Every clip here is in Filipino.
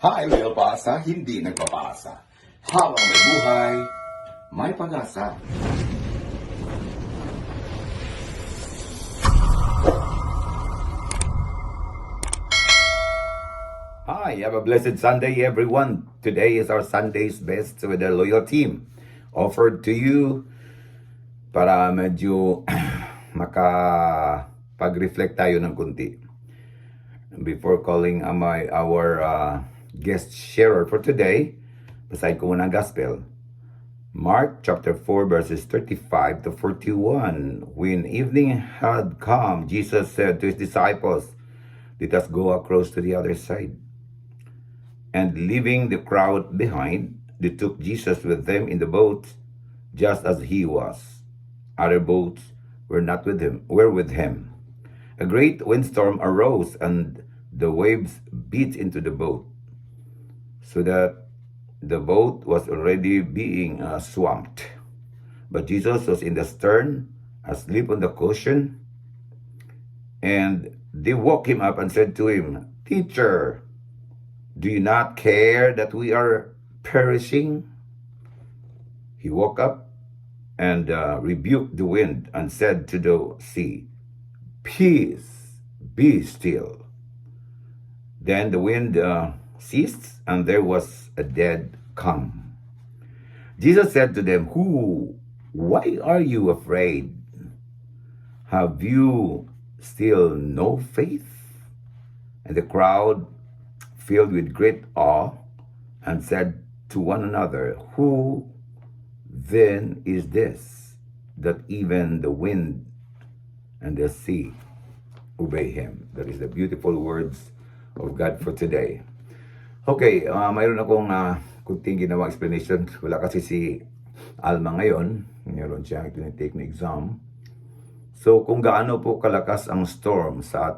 Hi, Lil Pasa, hindi nagpapasa. Habang may buhay, may pag-asa. Hi, have a blessed Sunday, everyone. Today is our Sunday's Best with the Loyal Team. Offered to you para medyo makapag-reflect tayo ng kunti. Before calling our guest sharer for today, basahin ko muna ang gospel. Mark chapter 4 verses 35 to 41. When evening had come, Jesus said to his disciples, "Let us go across to the other side." And leaving the crowd behind, they took Jesus with them in the boat, just as he was. Other boats were with him. A great windstorm arose, and the waves beat into the boat, so that the boat was already being swamped. But Jesus was in the stern, asleep on the cushion. And they woke him up and said to him, "Teacher, do you not care that we are perishing?" He woke up and rebuked the wind and said to the sea, "Peace, be still." Then the wind ceased, and there was a dead calm. Jesus said to them, "Why are you afraid? Have you still no faith?" And the crowd, filled with great awe, and said to one another, "Who then is this, that even the wind and the sea obey him?" That is the beautiful words of God for today. Okay, mayroon akong kunting ginawang explanation. Wala kasi si Alma ngayon. Mayroon siyang tinitake na exam. So, kung gaano po kalakas ang storm sa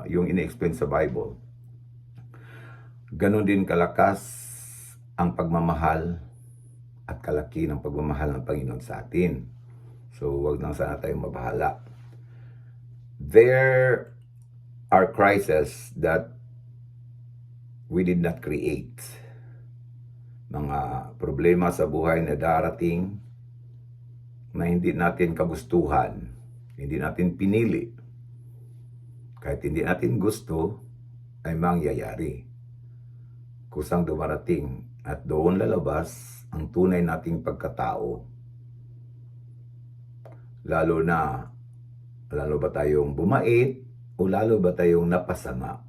yung ina-explain sa Bible, ganon din kalakas ang pagmamahal at kalaki ng pagmamahal ng Panginoon sa atin. So, wag nang sana tayong mabahala. There are crises that we did not create. Mga problema sa buhay na darating na hindi natin kagustuhan, hindi natin pinili. Kahit hindi natin gusto, ay mangyayari. Kusang dumarating at doon lalabas ang tunay nating pagkatao. Lalo ba tayong bumait o lalo ba tayong napasama?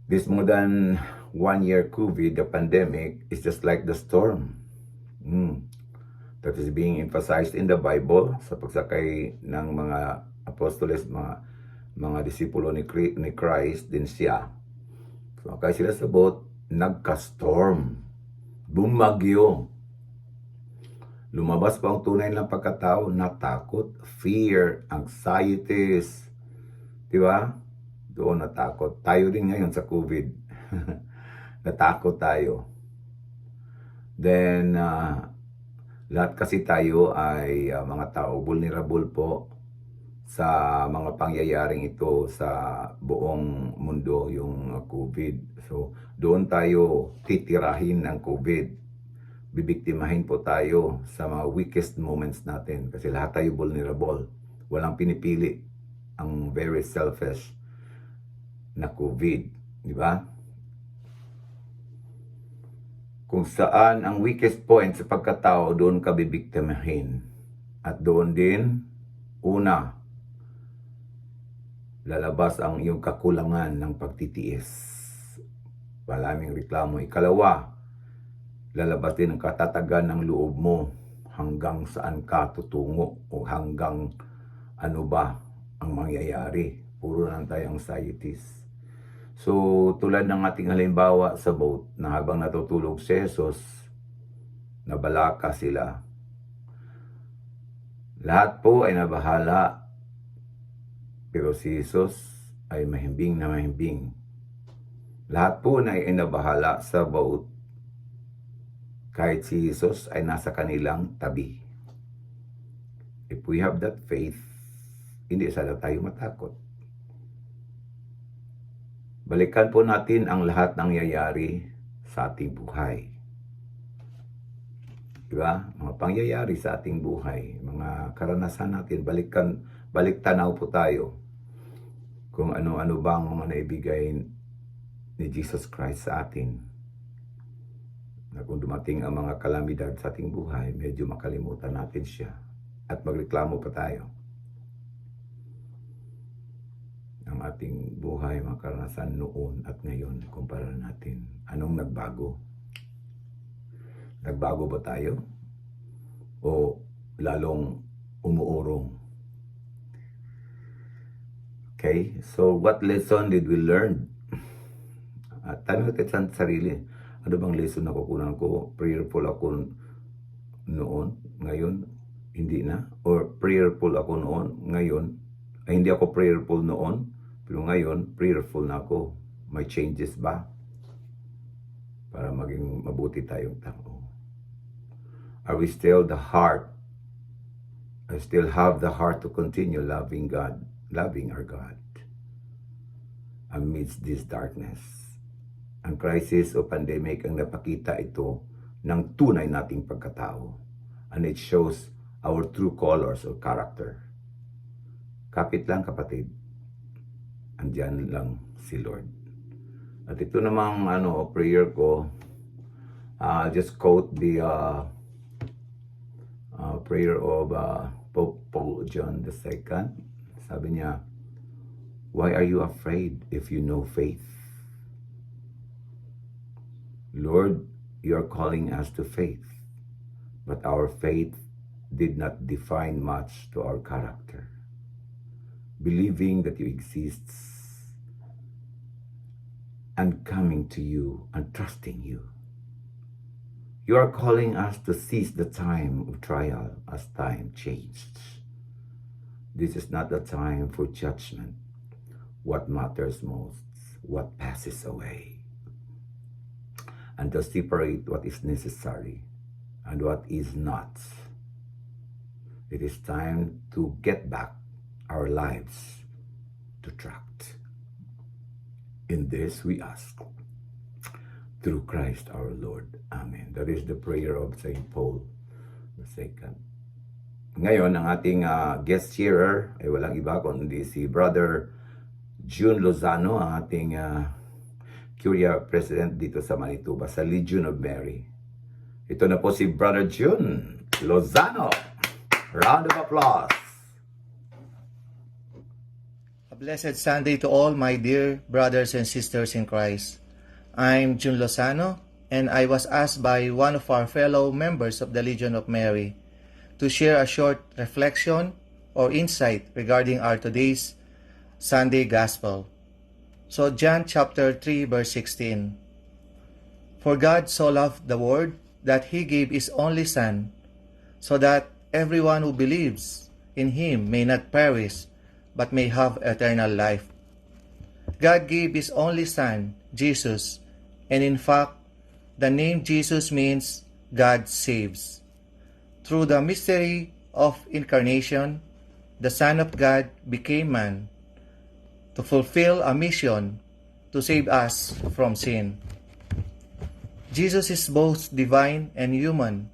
This more than 1 year COVID, the pandemic, is just like the storm. That is being emphasized in the Bible sa pagsakay ng mga apostoles, mga disipulo ni Christ din siya. So, kaya sila sa boat, nagka-storm, bumagyo. Lumabas pa ang tunay ng pagkatao, natakot, fear, anxieties. Diba? Doon natakot. Tayo din ngayon sa COVID. Natakot tayo. Then, lahat kasi tayo ay mga tao, vulnerable po sa mga pangyayaring ito sa buong mundo, yung COVID. So, doon tayo titirahin ng COVID. Bibiktimahin po tayo sa mga weakest moments natin kasi lahat tayo vulnerable. Walang pinipili ang very selfish na COVID. Di ba? Kung saan ang weakest point sa pagkatao, doon ka bibiktimahin. At doon din, una, lalabas ang iyong kakulangan ng pagtitiis. Maraming reklamo. Ikalawa, lalabas din ang katatagan ng loob mo hanggang saan ka tutungo o hanggang ano ba ang mangyayari. Puro lang tayo anxieties. So, tulad ng ating halimbawa sa boat na habang natutulog si Jesus, nabalaka sila. Lahat po ay nabahala. Pero si Jesus ay mahimbing na mahimbing. Lahat po na ay nabahala sa boat. Kahit si Jesus ay nasa kanilang tabi. If we have that faith, hindi sana tayo matakot. Balikan po natin ang lahat ng nangyayari sa ating buhay. Diba? Mga pangyayari sa ating buhay, mga karanasan natin, balik tanaw po tayo kung ano-ano bang mga naibigay ni Jesus Christ sa atin. Na kung dumating ang mga kalamidad sa ating buhay, medyo makalimutan natin siya at magreklamo pa tayo. Ang ating buhay, mga karanasan noon at ngayon, kumpara natin. Anong nagbago? Nagbago ba tayo? O lalong umuurong? Okay, so what lesson did we learn? Tanong natin sa sarili, ano bang lesson na kukunan ko? Prayerful ako noon, ngayon, hindi na? Or prayerful ako noon, ngayon, ay hindi ako prayerful noon, pero ngayon, prayerful na ako. May changes ba? Para maging mabuti tayong tao. Are we still the heart? I still have the heart to continue loving God, loving our God amidst this darkness. Ang crisis o pandemic ang napakita ito ng tunay nating pagkatao. And it shows our true colors or character. Kapit lang kapatid. Andiyan lang si Lord. At ito namang prayer ko, just quote the prayer of Pope John II. Sabi niya, why are you afraid if you know faith? Lord, you are calling us to faith, but our faith did not define much to our character. Believing that you exist and coming to you and trusting you. You are calling us to seize the time of trial as time changed. This is not the time for judgment. What matters most, what passes away. And to separate what is necessary and what is not. It is time to get back our lives to track. In this we ask. Through Christ our Lord. Amen. That is the prayer of St. Paul II. Ngayon, ang ating guest sharer ay walang iba kundi si Brother Jhun Lozano, ang ating Curia President dito sa Manitoba, sa Legion of Mary. Ito na po si Brother Jhun Lozano. Round of applause. A blessed Sunday to all my dear brothers and sisters in Christ. I'm Jhun Lozano, and I was asked by one of our fellow members of the Legion of Mary to share a short reflection or insight regarding our today's Sunday Gospel. So John chapter 3 verse 16. For God so loved the world that He gave His only Son, so that everyone who believes in Him may not perish, but may have eternal life. God gave His only Son, Jesus, and in fact, the name Jesus means God saves. Through the mystery of incarnation, the Son of God became man to fulfill a mission to save us from sin. Jesus is both divine and human,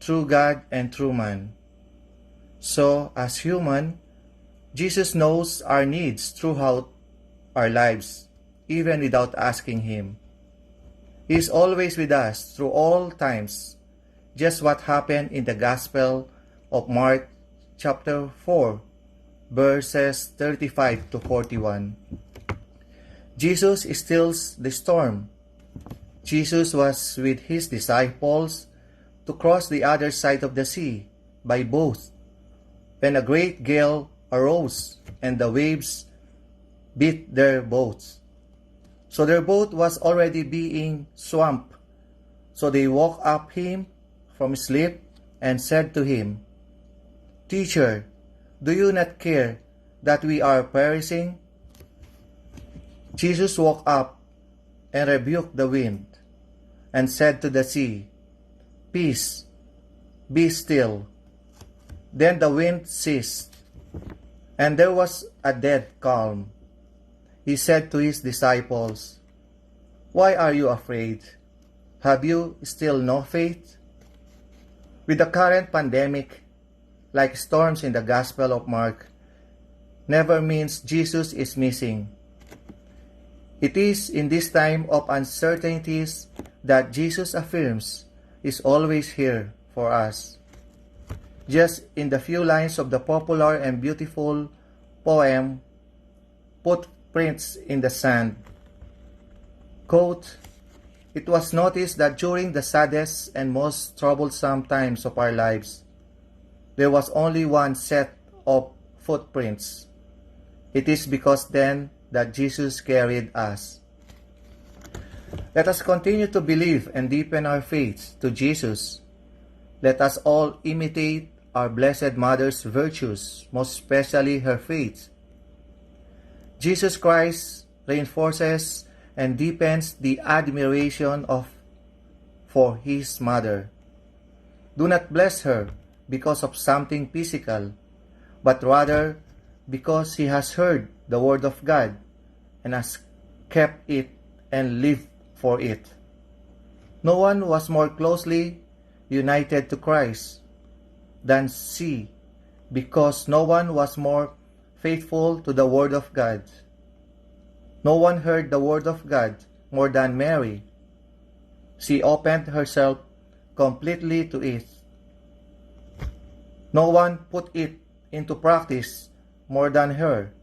true God and true man. So, as human, Jesus knows our needs throughout our lives, even without asking Him. He is always with us through all times, just what happened in the Gospel of Mark chapter 4, verses 35 to 41. Jesus stills the storm. Jesus was with His disciples to cross the other side of the sea by boat, when a great gale arose and the waves beat their boats. So their boat was already being swamped. So they woke up Him from sleep and said to Him, Teacher, do you not care that we are perishing? Jesus woke up and rebuked the wind and said to the sea, Peace, be still. Then the wind ceased, and there was a dead calm. He said to his disciples, "Why are you afraid? Have you still no faith?" With the current pandemic, like storms in the Gospel of Mark, never means Jesus is missing. It is in this time of uncertainties that Jesus affirms is always here for us. Just in the few lines of the popular and beautiful poem, Footprints in the Sand. Quote, "It was noticed that during the saddest and most troublesome times of our lives, there was only one set of footprints. It is because then that Jesus carried us." Let us continue to believe and deepen our faith to Jesus. Let us all imitate our Blessed Mother's virtues, most especially her faith. Jesus Christ reinforces and deepens the admiration for his mother. Do not bless her because of something physical, but rather because he has heard the word of God and has kept it and lived for it. No one was more closely united to Christ than she, because no one was more faithful to the word of God. No one heard the word of God more than Mary. She opened herself completely to it. No one put it into practice more than her.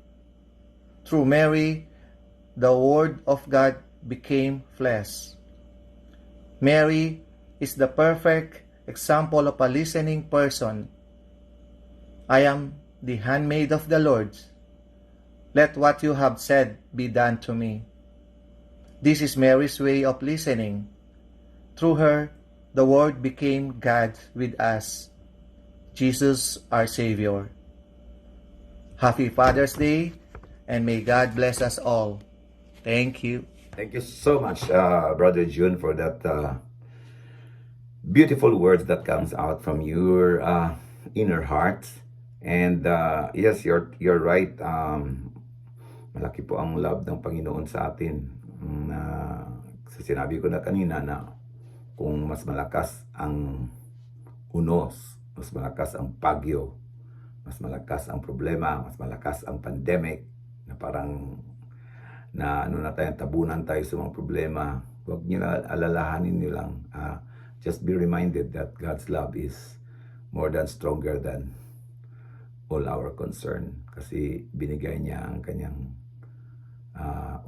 Through Mary, the word of God became flesh. Mary is the perfect example of a listening person. "I am the handmaid of the Lord. Let what you have said be done to me." This is Mary's way of listening. Through her, the Word became God with us, Jesus our Savior. Happy Father's Day, and may God bless us all. Thank you. Thank you so much, Brother Jhun, for that beautiful words that comes out from your inner heart. And yes, you're right. Malaki po ang love ng Panginoon sa atin. Sa sinabi ko na kanina na kung mas malakas ang unos, mas malakas ang bagyo, mas malakas ang problema, mas malakas ang pandemic, na parang na ano na tayo, tabunan tayo sa mga problema, huwag niyo na alalahanin niyo lang. Just be reminded that God's love is more than stronger than all our concern, kasi binigay niya ang kanyang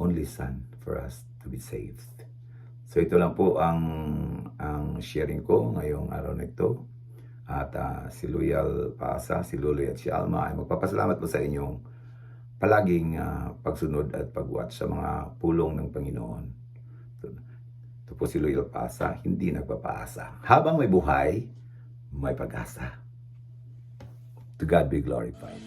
only Son for us to be saved. So ito lang po ang sharing ko ngayong araw na ito. At si Loyal Paasa, si Luloy at si Alma ay magpapasalamat po sa inyong palaging pagsunod at pagwatch sa mga pulong ng Panginoon. Ito po si Loyal Paasa, hindi nagpapaasa. Habang may buhay, may pag-asa. To God be glorified.